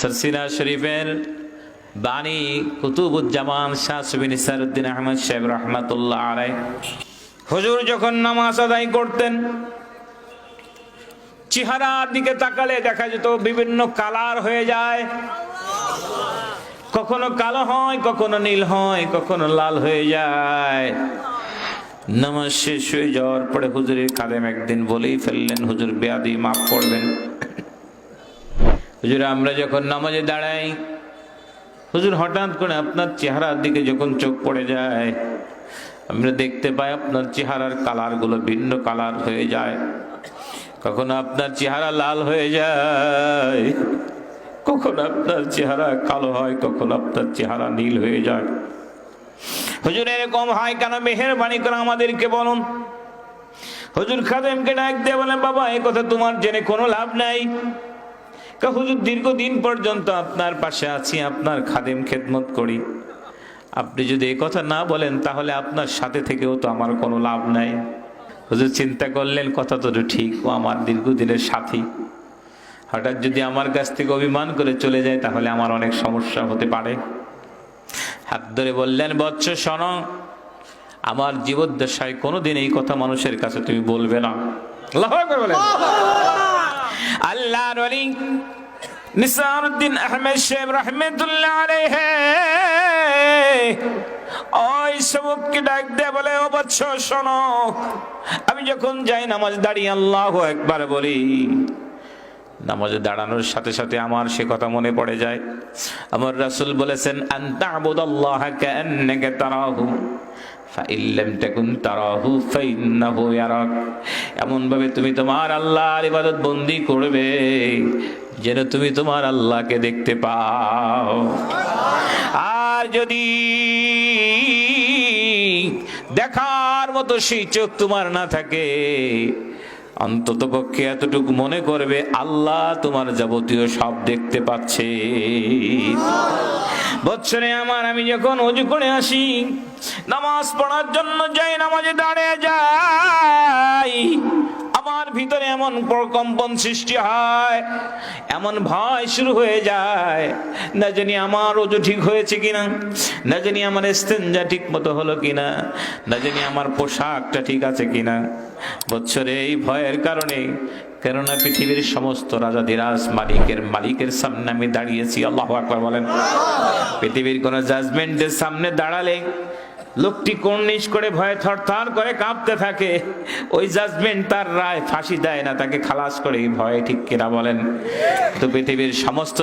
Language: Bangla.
সিলসিলা শরীফের বাণী কুতুবুজ্জামান শাহ সুফি নিসারউদ্দিন আহমদ সাহেব রাহমাতুল্লাহ আলাইহি হুজুর যখন নামাজ আদায় করতেন, চেহারার দিকে তাকালে দেখা যেত বিভিন্ন কালার হয়ে যায়, কখনো কালো হয়, কখনো নীল হয়, কখনো লাল হয়ে যায়। নামাজ শেষ হয়ে যাওয়ার পরে হুজুরের খাদেম একদিন বলেই ফেললেন, হুজুর বেয়াদবি মাফ করবেন। হুজুর আমরা যখন নামাজে দাঁড়াই, হুজুর হঠাৎ করে আপনার চেহারার দিকে যখন চোখ পড়ে যায়, আমরা দেখতে পাই আপনার চেহারার কালার গুলো ভিন্ন কালার হয়ে যায়। কখনো আপনার চেহারা লাল হয়ে যায়, কখনো আপনার চেহারা কালো হয়, কখনো আপনার চেহারা নীল হয়ে যায়। হুজুর এরকম হয় কেন? মেহেরবানি করে আমাদেরকে বলুন। হুজুর খাদেমকে ডাক দিয়ে বলেন, বাবা এই কথা তোমার জেনে কোনো লাভ নাই। হুজুর দীর্ঘদিন পর্যন্ত আপনার পাশে আছি, আপনার খাদেম খেদমত করি, আপনি যদি এই কথা না বলেন তাহলে আপনার সাথে থেকেও তো আমার কোনো লাভ নাই। হুজুর চিন্তা করলেন, কথা তো ঠিক, ও আমার দীর্ঘদিনের সাথী, হঠাৎ যদি আমার কাছ থেকে অভিমান করে চলে যায় তাহলে আমার অনেক সমস্যা হতে পারে। হাত ধরে বললেন, বৎস শোনো, আমার জীবদ্দশায় কোনোদিন এই কথা মানুষের কাছে তুমি বলবে না। আল্লাহু আকবার বলেন। আল্লাহর ওলি নিসারউদ্দিন আহমদ সাহেব রাহমাতুল্লাহ আলাইহি ওই সবককে ডাক দিয়ে বলে, ও বৎস শোনো, আমি যখন যাই নামাজ দাঁড়িয়ে আল্লাহু আকবার বলি, নামাজে দাঁড়ানোর সাথে সাথে আমার সে কথা মনে পড়ে যায়। আমার রাসূল বলেছেন, আনতা আবুদাল্লাহ কাআন্নাকা তারাহু ফাইন লাম তাকুন তারাহু ফাইন্নাহু ইয়ারাক। এমন ভাবে তুমি তোমার আল্লাহর ইবাদত বন্দি করবে যেন তুমি তোমার আল্লাহকে দেখতে পাও। আর যদি দেখার মতো সেই চোখ তোমার না থাকে, অন্তত পক্ষে এতটুকু মনে করবে আল্লাহ তোমার যাবতীয় সব দেখতে পাচ্ছে। বৎসরে আমার, আমি যখন ওযু করে আসি, নামাজ পড়ার জন্য যাই, নামাজে দাঁড়িয়ে যাই, আমার ভিতরে এমন প্রকম্পন সৃষ্টি হয়, এমন ভয় শুরু হয়ে যায়, না জানি আমার ওযু ঠিক হয়েছে কিনা, না জানি আমার ইস্তেঞ্জা ঠিক মতো হলো কিনা, না জানি আমার পোশাকটা ঠিক আছে কিনা। বৎসরে এই ভয়ের কারণে, কেননা পৃথিবীর সমস্ত রাজাধিরাজ মালিকের সামনে আমি দাঁড়িয়েছি। আল্লাহু আকবার বলেন। পৃথিবীর কোন জাজমেন্টের সামনে দাঁড়ালে লোকটি কর্নিশ করে ভয়ে থরথর করে কাঁপতে থাকে, ওই জাজমেন্ট তার রায় ফাঁসি দেয় না, তাকে খালাস করে ভয়ে, ঠিক কিনা বলেন? তো পৃথিবীর সমস্ত